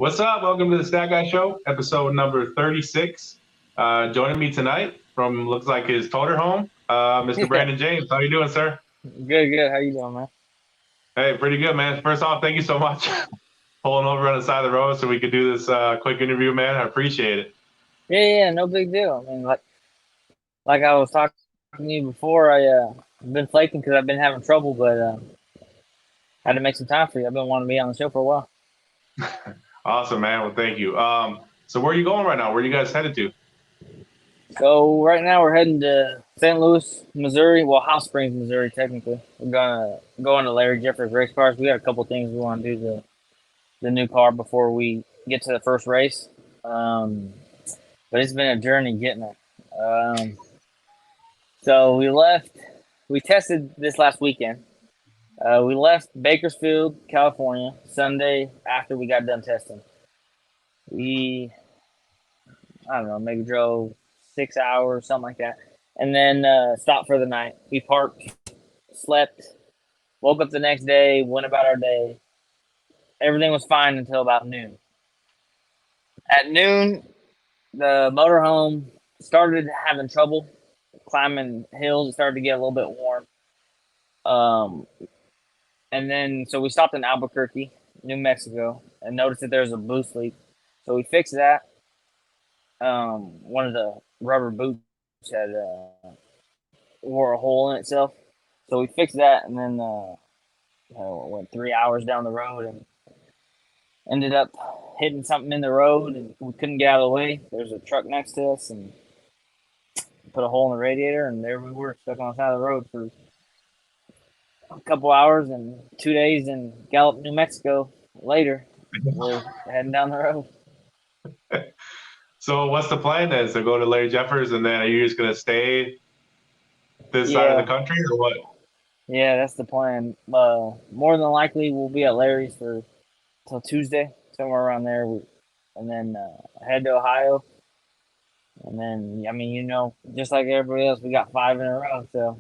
What's up? Welcome to the Stat Guy Show, episode number 36. Joining me tonight from looks like his toter home, Mr. Yeah, Brandon James. How you doing, sir? good. How you doing, man? Hey, pretty good, man. First off, thank you so much pulling over on the side of the road so we could do this quick interview, man. I appreciate it. Yeah, no big deal. I mean, like I was talking to you before, I've been flaking because I've been having trouble, but had to make some time for you. I've been wanting to be on the show for a while. Awesome, man. Well, thank you. So where are you going right now? Where are you guys headed to? So right now we're heading to St. Louis, Missouri. Well, Hot Springs, Missouri, technically. We're gonna go into Larry Jeffers race cars. We got a couple things we want to do to the new car before we get to the first race. Um, but it's been a journey getting there. So we left. We tested this last weekend. We left Bakersfield, California, Sunday after we got done testing. We, I don't know, maybe drove 6 hours, something like that, and then stopped for the night. We parked, slept, woke up the next day, went about our day. Everything was fine until about noon. At noon, the motorhome started having trouble climbing hills. It started to get a little bit warm. Um, and then, so we stopped in Albuquerque, New Mexico, and noticed that there was a boost leak. So we fixed that. One of the rubber boots had wore a hole in itself. So we fixed that, and then went 3 hours down the road and ended up hitting something in the road, and we couldn't get out of the way. There's a truck next to us, and put a hole in the radiator, and there we were stuck on the side of the road for a couple hours and 2 days in Gallup, New Mexico. Later, we're heading down the road. So what's the plan then? So go to Larry Jeffers, and then are you just gonna stay this side of the Yeah, country, or what? yeah, that's the plan. More than likely, we'll be at Larry's for till Tuesday, somewhere around there, and then head to Ohio. And then, I mean, just like everybody else, we got five in a row, so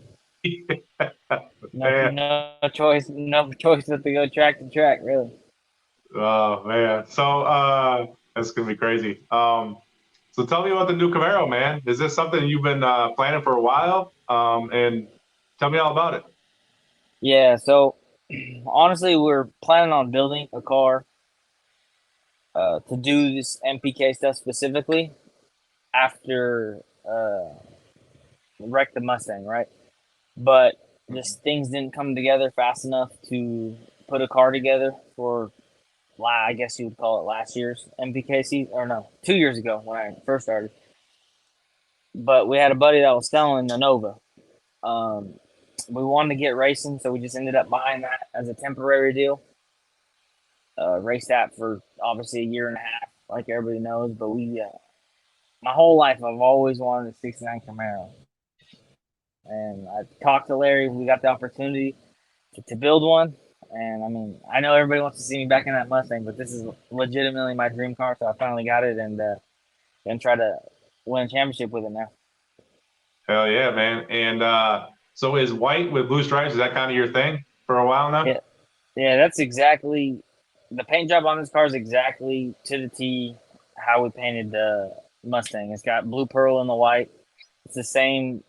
no, Yeah. no choice but to go track to track, really. Oh man. So that's gonna be crazy. So tell me about the new Camaro, man. Is this something you've been planning for a while? And tell me all about it. Yeah, so honestly, we're planning on building a car to do this MPK stuff specifically after wreck the Mustang, right? But just things didn't come together fast enough to put a car together for, I guess you would call it last year's MPK season, or no, 2 years ago when I first started. But we had a buddy that was selling the Nova. Um, we wanted to get racing, so we just ended up buying that as a temporary deal. Raced that for obviously a year and a half, like everybody knows. But my whole life, I've always wanted a '69 Camaro, and I talked to Larry. We got the opportunity to build one, and I mean, I know everybody wants to see me back in that Mustang, but this is legitimately my dream car. So I finally got it, and gonna try to win a championship with it now. Hell yeah, man. And so is white with blue stripes, is that kind of your thing for a while now? Yeah, yeah, that's exactly the paint job on this car is exactly to the T how we painted the Mustang. It's got blue pearl in the white. It's the same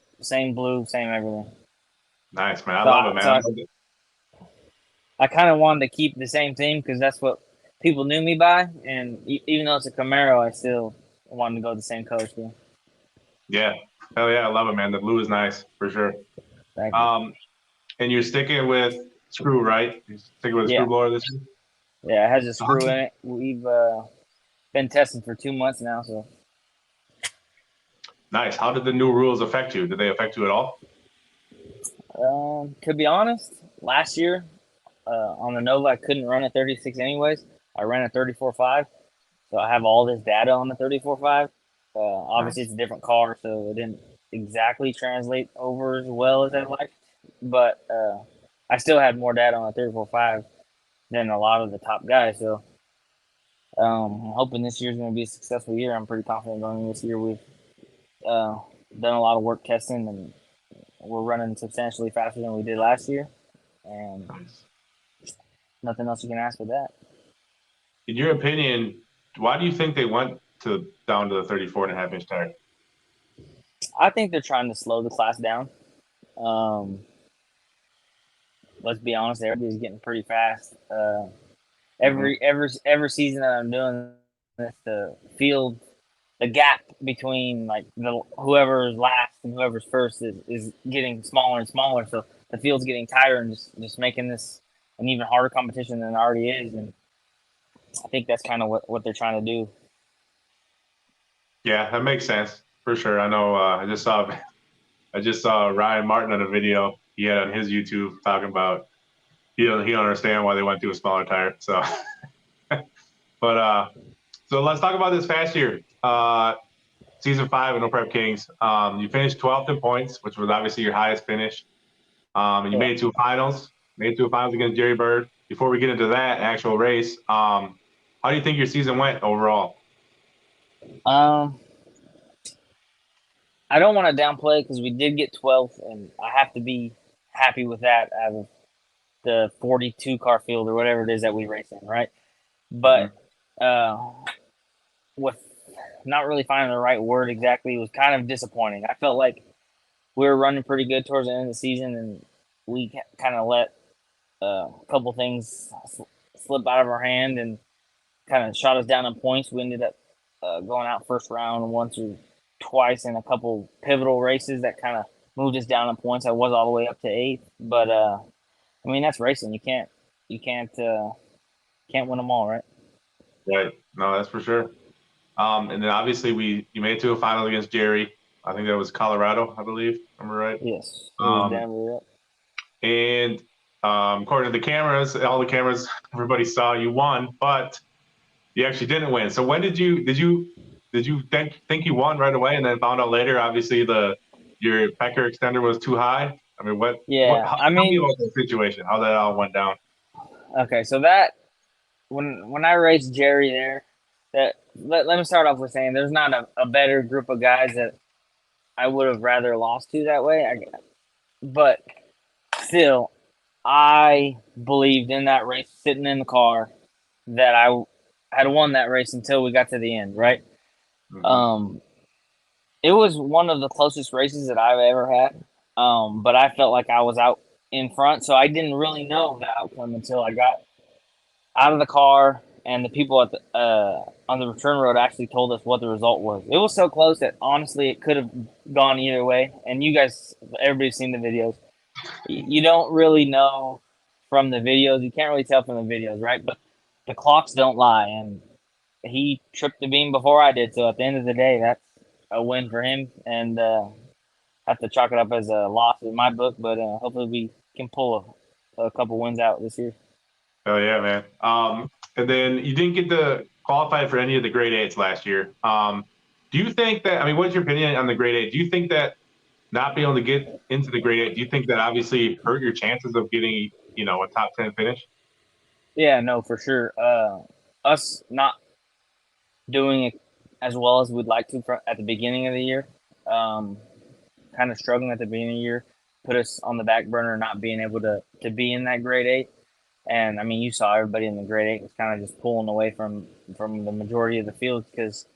blue, same everything. Nice, man. I So love it, I, man. so I I, love it. I kind of wanted to keep the same theme because that's what people knew me by, and even though it's a Camaro, I still wanted to go the same color scheme. Yeah. Hell yeah, I love it, man. The blue is nice for sure. Thank you. Um, and you're sticking with screw, right? You're sticking with a screw Yeah, blower this year? yeah, it has a So how screw in it. We've been testing for 2 months now, so nice. How did the new rules affect you? Did they affect you at all? to be honest, last year on the Nova, I couldn't run a 36 anyways. I ran a 34.5, so I have all this data on the 34.5. Obviously, Nice. it's a different car, so it didn't exactly translate over as well as I'd like. But I still had more data on the 34.5 than a lot of the top guys. So I'm hoping this year's going to be a successful year. I'm pretty confident going into this year. We've uh, done a lot of work testing, and we're running substantially faster than we did last year. And Nice. nothing else you can ask with that. In your opinion, Why do you think they went to down to the 34.5 inch tire? I think they're trying to slow the class down. Um, let's be honest, everybody's getting pretty fast. Hmm. Every season that I'm doing this, the field, the gap between like the whoever's last and whoever's first is getting smaller and smaller. So the field's getting tighter and just making this an even harder competition than it already is. And I think that's kind of what they're trying to do. Yeah, that makes sense for sure. I know. I just saw Ryan Martin on a video he had on his YouTube talking about he don't understand why they went to a smaller tire. So, but so let's talk about this past year. Season 5 of No Prep Kings. You finished 12th in points, which was obviously your highest finish. And you Yeah. made it to a finals. Made it to a finals against Jerry Bird. Before we get into that actual race, how do you think your season went overall? Um, I don't want to downplay because we did get 12th, and I have to be happy with that out of the 42 car field or whatever it is that we race in, right? But Hmm. uh, with not really finding the right word exactly, it was kind of disappointing. I felt like we were running pretty good towards the end of the season, and we kind of let a couple things slip out of our hand and kind of shot us down in points. We ended up going out first round once or twice in a couple pivotal races that kind of moved us down in points. I was all the way up to eighth, but I mean that's racing. You can't win them all, right? Right. No, that's for sure. And then obviously you made it to a final against Jerry. I think that was Colorado, I believe. Am I right? Yes, it was Um, Denver. Yep. and according to the cameras, all the cameras, everybody saw you won, but you actually didn't win. So when did you think you won right away, and then found out later? Obviously, the your pecker extender was too high. I mean, what? Yeah, Tell I me mean, about the situation, how that all went down. okay, so that when I raced Jerry there, that let me start off with saying there's not a better group of guys that I would have rather lost to that way. But still, I believed in that race sitting in the car that I had won that race until we got to the end, right? Hmm. Um, it was one of the closest races that I've ever had. But I felt like I was out in front, so I didn't really know the outcome until I got out of the car and the people at the on the return road actually told us what the result was. It was so close that honestly it could have gone either way. And you guys, everybody's seen the videos. You don't really know from the videos. You can't really tell from the videos, right? But the clocks don't lie, and he tripped the beam before I did. So at the end of the day, that's a win for him, and have to chalk it up as a loss in my book. But hopefully we can pull a couple wins out this year. Oh yeah, man. And then you didn't get to qualify for any of the grade eights last year. Do you think that? I mean, what's your opinion on the grade eight? Do you think that not being able to get into the grade eight, do you think that obviously hurt your chances of getting, a top 10 finish? Yeah, no, for sure. Us not doing it as well as we'd like to at the beginning of the year, um, kind of struggling at the beginning of the year, put us on the back burner, not being able to be in that grade eight. And I mean, you saw everybody in the grade eight was kind of just pulling away from the majority of the field because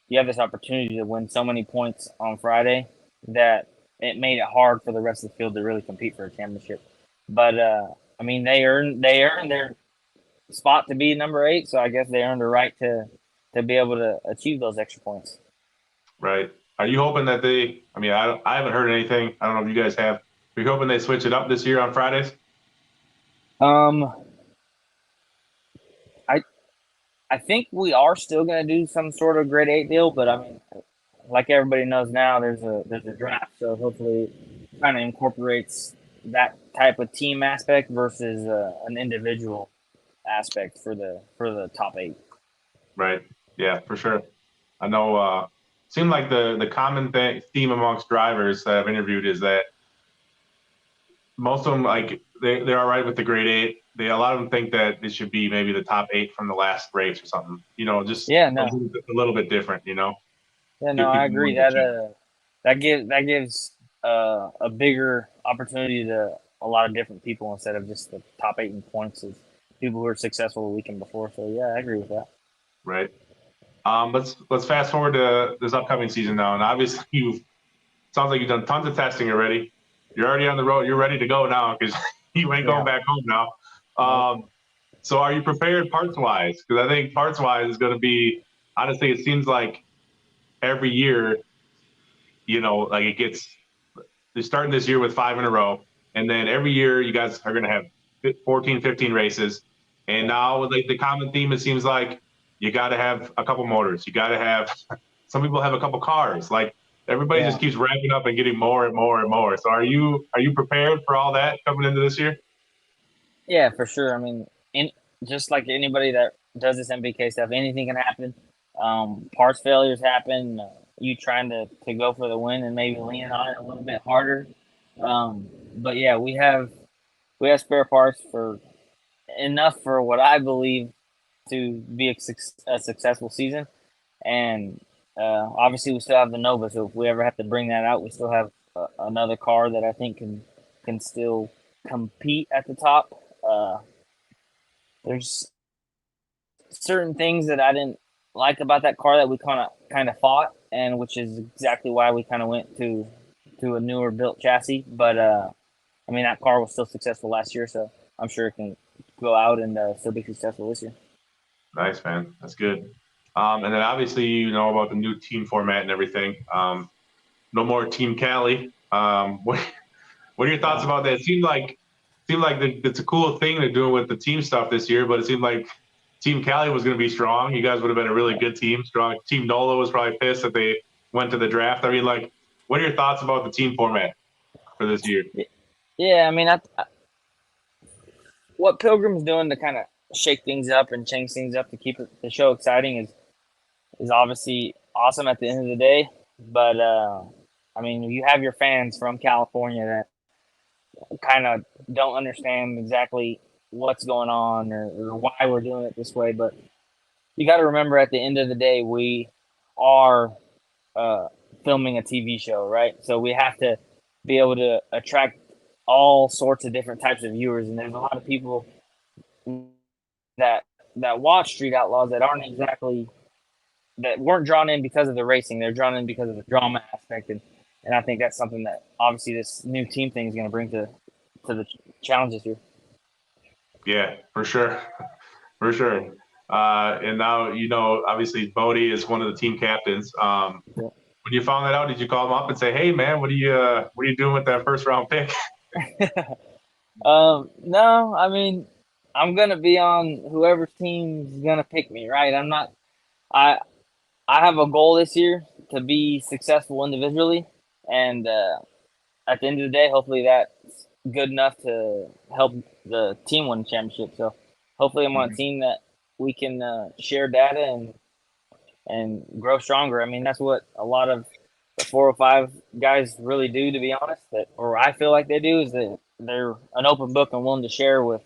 you have this opportunity to win so many points on Friday that it made it hard for the rest of the field to really compete for a championship. But I mean, they earned their spot to be number eight, so I guess they earned the right to be able to achieve those extra points. Right. Are you hoping that I mean, I haven't heard anything. I don't know if you guys have. Are you hoping they switch it up this year on Fridays? Um, I I think we are still going to do some sort of grade eight deal, but I mean, like everybody knows now, there's a draft, so hopefully, it kind of incorporates that type of team aspect versus an individual aspect for the top eight. Right. Yeah, for sure. I know. Seemed like the common theme amongst drivers that I've interviewed is that most of them like they're all right with the grade eight. A lot of them think that it should be maybe the top eight from the last race or something. Just Yeah, a no, little bit different. yeah, no, Give I people more agree of a chance. that gives a bigger opportunity to a lot of different people instead of just the top eight in points of people who were successful the weekend before. So yeah, I agree with that. Right. Let's fast forward to this upcoming season now, and obviously you sounds like you've done tons of testing already. You're already on the road. You're ready to go now because you ain't going Yeah. back home now. Nope. So are you prepared parts wise? Because I think parts wise is going to be honestly. It seems like every year, like it gets. They're starting this year with 5 in a row, and then every year you guys are going to have 14, 15 races. And Yeah. now, like the common theme, it seems like you got to have a couple motors. You got to have. Some people have a couple cars. Like everybody just Yeah. keeps ramping up and getting more and more and more. So are you prepared for all that coming into this year? Yeah, for sure. I mean, just like anybody that does this MBK stuff, anything can happen. Parts failures happen. You trying to go for the win and maybe leaning on it a little bit harder. But yeah, we have spare parts for enough for what I believe to be a successful season. And obviously, we still have the Nova. So if we ever have to bring that out, we still have another car that I think can still compete at the top. There's certain things that I didn't like about that car that we kind of fought, and which is exactly why we kind of went to a newer built chassis. But I mean, that car was still successful last year, so I'm sure it can go out and still be successful this year. Nice, man. That's good. And then obviously you know about the new team format and everything. No more Team Cali. What are your thoughts Yeah. about that? It seemed like it's a cool thing they're doing with the team stuff this year, but it seemed like Team Cali was going to be strong. You guys would have been a really good team. Strong. Team Nola was probably pissed that they went to the draft. I mean, like, what are your thoughts about the team format for this year? Yeah, I mean, what Pilgrim's doing to kind of shake things up and change things up to keep the show exciting is obviously awesome at the end of the day. But I mean, you have your fans from California that kind of don't understand exactly what's going on or why we're doing it this way. But you got to remember, at the end of the day, we are uh, filming a TV show, right? So we have to be able to attract all sorts of different types of viewers, and there's a lot of people that that watch Street Outlaws that aren't exactly that weren't drawn in because of the racing. They're drawn in because of the drama aspect, and I think that's something that obviously this new team thing is going to bring to the challenge this year. Yeah, for sure, for sure. And now obviously Bodie is one of the team captains. When you found that out, did you call him up and say, "Hey, man, what are you doing with that first round pick?" No, I mean, I'm gonna be on whoever's team's gonna pick me, right? I'm not. I I have a goal this year to be successful individually, and at the end of the day, hopefully that's good enough to help the team win the championship. So hopefully, I'm on a team that we can share data and grow stronger. I mean, that's what a lot of the 405 guys really do, to be honest. Or I feel like they do, is that they're an open book and willing to share with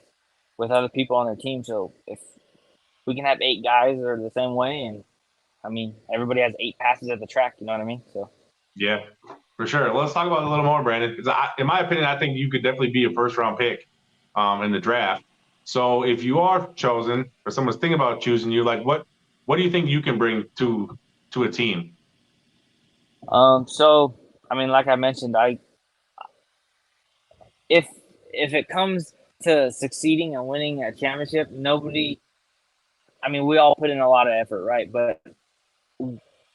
other people on their team. So if we can have 8 guys that are the same way, and I mean, everybody has 8 passes at the track. You know what I mean? So Yeah, for sure. Let's talk about it a little more, Brandon. 'Cause in my opinion, I think you could definitely be a first round pick in the draft. So if you are chosen, or someone's thinking about choosing you, like what do you think you can bring to a team? so I mean, like I mentioned, I if if it comes to succeeding and winning a championship, nobody. I mean, we all put in a lot of effort, right? But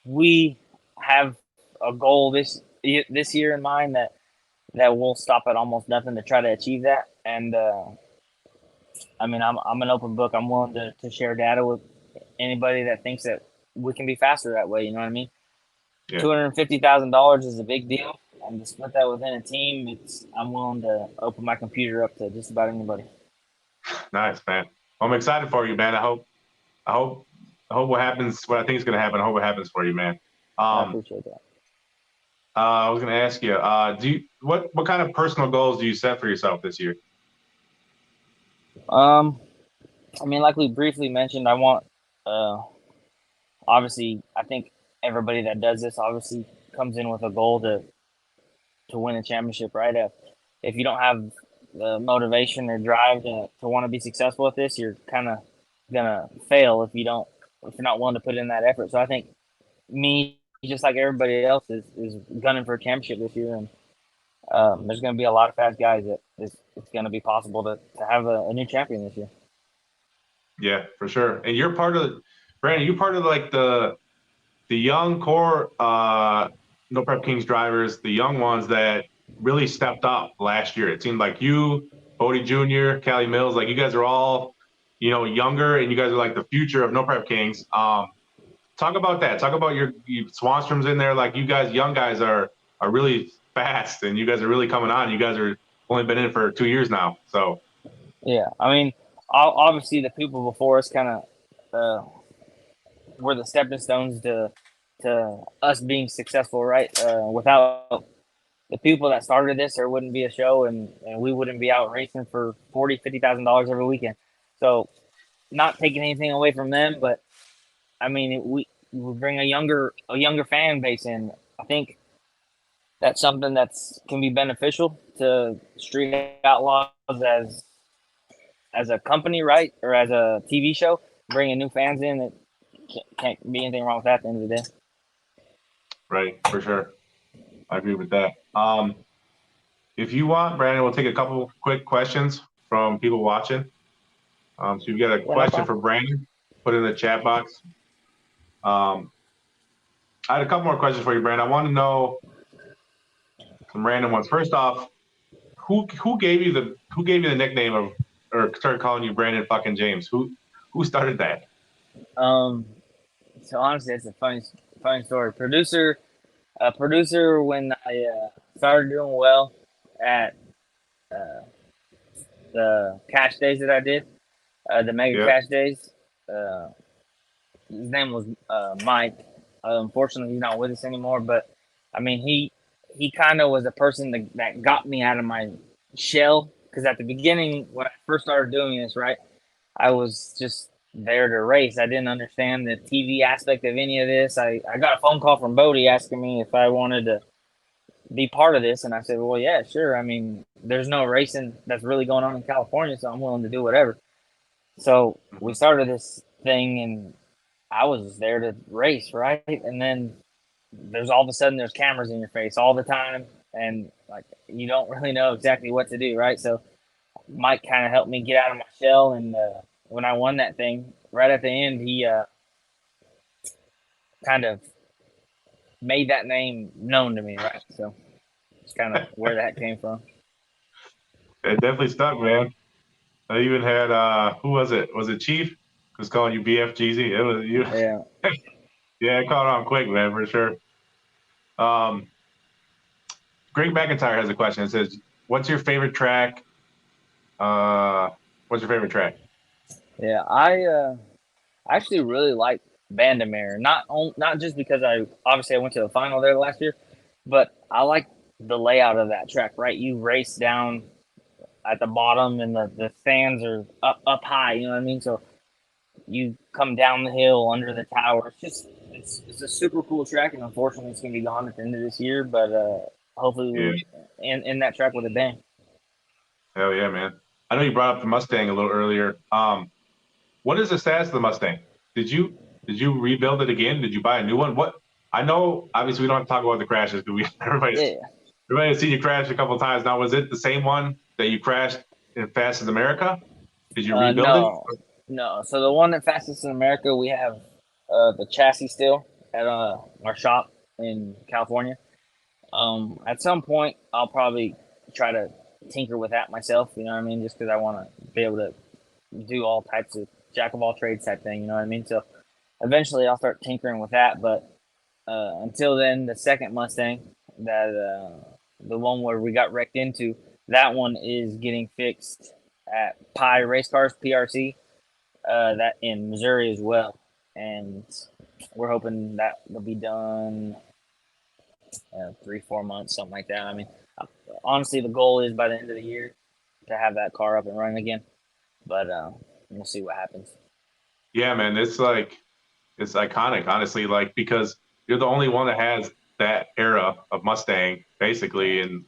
we have a goal this year in mind that we'll stop at almost nothing to try to achieve that. And I mean, I'm an open book. I'm willing to share data with anybody that thinks that we can be faster that way. You know what I mean? Yeah, $250,000 is a big deal, and to split that within a team, I'm willing to open my computer up to just about anybody. nice, man. Well, I'm excited for you, man. I hope, I hope what happens, what I think is going to happen. I hope it happens for you, man. I Um, appreciate that. I was going to ask you, what kind of personal goals do you set for yourself this year? Um, I mean, like we briefly mentioned, I want uh, obviously, I think everybody that does this obviously comes in with a goal to win a championship, right? If you don't have the motivation or drive to want to be successful at this, you're kind of gonna fail if you don't if you're not willing to put in that effort. So I think me, just like everybody else, is gunning for a championship this year, and there's going to be a lot of fast guys that it's going to be possible to have a new champion this year. Yeah, for sure. And you're part of, Brandon, you're part of like the young core No Prep Kings drivers, the young ones that really stepped up last year. It seemed like you, Bodie Jr., Callie Mills, like you guys are all, younger, and you guys are like the future of No Prep Kings. Talk about that. Talk about your Swanstrom's in there. Like you guys, young guys are really fast, and you guys are really coming on. You guys are only been in for 2 years now, so. Yeah, I mean, obviously the people before us kind of were the stepping stones to us being successful, right? Without the people that started this, there wouldn't be a show, and we wouldn't be out racing for $40,000-$50,000 every weekend. So, not taking anything away from them, but I mean, we bring a younger fan base in. I think that's something that's can be beneficial to Street Outlaws as a company, right, or as a TV show. Bringing new fans in, it can't be anything wrong with that at the end of the day. Right, for sure. I agree with that. If you want, Brandon, we'll take a couple quick questions from people watching. So you've got a question for Brandon, put it in the chat box. I had a couple more questions for you, Brandon. I want to know some random ones. First off, who gave you the nickname of, or started calling you Brandon fucking James? Who started that? So honestly, it's a funny story. Producer when I started doing well at the cash days that I did, the mega cash days. His name was Mike. Unfortunately, he's not with us anymore. But I mean, he kind of was a person that got me out of my shell. Because at the beginning, when I first started doing this, right, I was just there to race. I didn't understand the TV aspect of any of this. I got a phone call from Bodie asking me if I wanted to be part of this, and I said, well, yeah, sure. I mean, there's no racing that's really going on in California, so I'm willing to do whatever. So we started this thing, and I was there to race, right? And then all of a sudden there's cameras in your face all the time, and like you don't really know exactly what to do, right? So Mike kind of helped me get out of my shell, and when I won that thing, right at the end, he kind of made that name known to me, right? So it's kind of where that came from. It definitely stuck, man. I even had who was it? Was it Chief? Was calling you BFGZ? It was you. Yeah. Yeah, it caught on quick, man, for sure. Greg McIntyre has a question. It says, "What's your favorite track? What's your favorite track?" Yeah, I actually really like Bandamere. Not just because I went to the final there last year, but I like the layout of that track. Right, you race down at the bottom, and the stands are up high. You know what I mean? So you come down the hill under the tower. It's a super cool track, and unfortunately, it's gonna be gone at the end of this year. But hopefully, we'll in that track with a bang. Hell yeah, man! I know you brought up the Mustang a little earlier. What is the status of the Mustang? Did you rebuild it again? Did you buy a new one? What I know, obviously, we don't have to talk about the crashes because everybody has seen you crash a couple of times. Now, was it the same one that you crashed in Fastest America? Did you rebuild it? No. So the one at Fastest in America, we have the chassis still at our shop in California. At some point, I'll probably try to tinker with that myself. You know what I mean? Just because I want to be able to do all types of jack of all trades type thing. You know what I mean? So eventually, I'll start tinkering with that. But until then, the second Mustang, that the one where we got wrecked into, that one is getting fixed at Pi Race Cars PRC, that in Missouri as well, and we're hoping that will be done 3-4 months, something like that. I mean, honestly, the goal is by the end of the year to have that car up and running again, but we'll see what happens. Yeah, man, it's iconic, honestly, like because you're the only one that has that era of Mustang, basically, in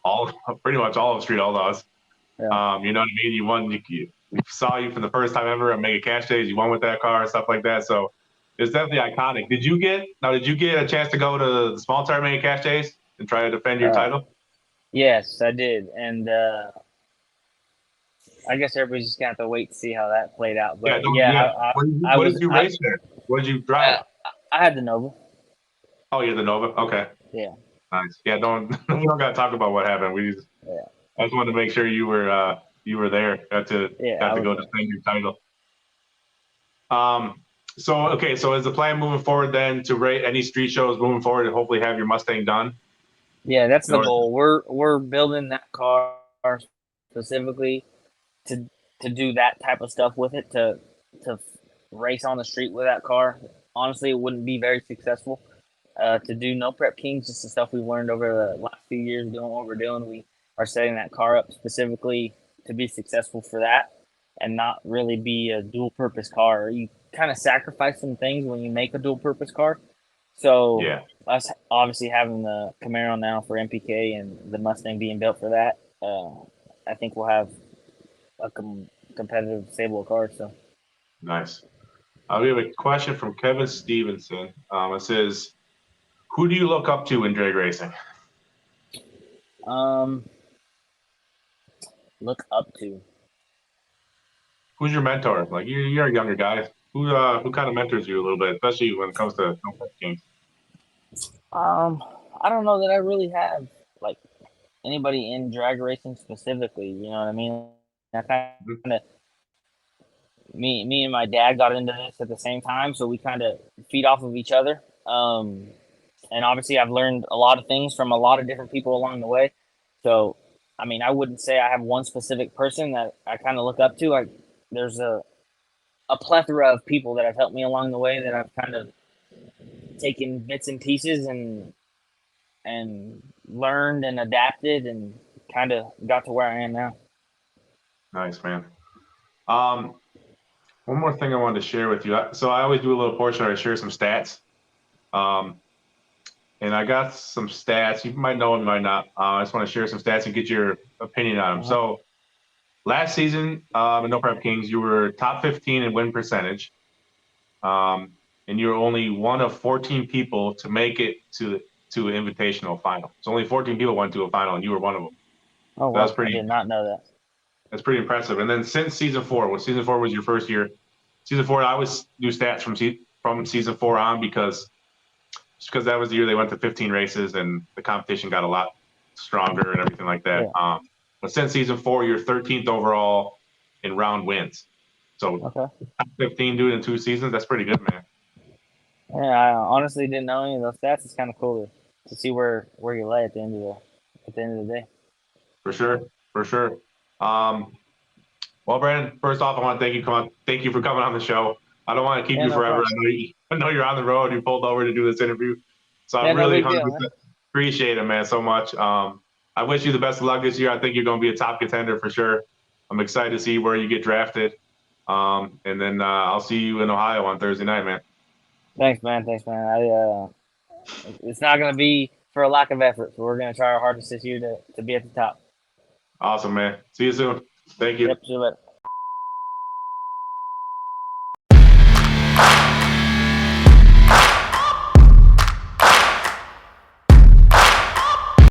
pretty much all of Street Outlaws. Yeah. You know what I mean? You won. We saw you for the first time ever at Mega Cash Days. You won with that car and stuff like that. So It's definitely iconic. Did you get a chance to go to the small tire main cash days and try to defend your Uh, title? yes, I did, and I guess everybody's just gonna have to wait to see how that played out. Yeah, But don't, yeah, yeah. I, I, I What was did you race there? What did you drive? I had the Nova. Oh, you're the Nova. Okay, Yeah, nice. Yeah, don't we don't gotta talk about what happened. yeah, I just wanted to make sure you were there. yeah. Got I to was go there. defend your title. So okay, so is the plan moving forward then to rate any street shows moving forward and hopefully have your Mustang done? Yeah, that's In the order to, goal. We're building that car specifically to do that type of stuff with it to race on the street with that car. Honestly, it wouldn't be very successful. To do no prep kings, just the stuff we've learned over the last few years doing what we're doing. We are setting that car up specifically to be successful for that and not really be a dual purpose car. You kind of sacrifice some things when you make a dual purpose car. So yeah, us obviously having the Camaro now for MPK and the Mustang being built for that, I think we'll have a competitive stable of cars. So nice. We have a question from Kevin Stevenson. It says, "Who do you look up to in drag racing? um, look up to. Who's your mentor? Like you're a younger guy. Who kind of mentors you a little bit, especially when it comes to no prep games? I don't know that I really have like anybody in drag racing specifically. You know what I mean? I kind of me and my dad got into this at the same time, so we kind of feed off of each other. And obviously, I've learned a lot of things from a lot of different people along the way. So, I mean, I wouldn't say I have one specific person that I kind of look up to. Like, there's a plethora of people that have helped me along the way that I've kind of taken bits and pieces and learned and adapted and kind of got to where I am now. Nice, man. Um, One more thing I wanted to share with you. So I always do a little portion where I share some stats. Um, and I got some stats. You might know them, you might not. I just want to share some stats and get your opinion on them. Uh-huh. So last season in No Prep Kings, you were top 15 in win percentage. And you were only one of 14 people to make it to an invitational final. So only 14 people went to a final, and you were one of them. Oh So wow, I did not know that. that's pretty impressive. And then since season four, season four was your first year. Season four, I always do stats from season four on because that was the year they went to 15 races and the competition got a lot stronger and everything like that. Yeah. But since season four, you're 13th overall in round wins. So Okay. 15 doing in 2 seasons, that's pretty good, man. Yeah, I honestly didn't know any of those stats. It's kind of cool to see where you lay at the end of the day. For sure, for sure. Um, well, Brandon, first off, I want to thank you for coming on the show. I don't want to keep Yeah, you no forever. problem. I know you're on the road. You pulled over to do this interview, so I Yeah, no really big deal, 100% man. appreciate it, man, so much. I wish you the best of luck this year. I think you're going to be a top contender for sure. I'm excited to see where you get drafted, and then I'll see you in Ohio on Thursday night, man. Thanks, man. Thanks, man. It's not gonna be for a lack of effort. So we're gonna try our hardest this year to be at the top. Awesome, man. See you soon. Thank you. Yep. See you later.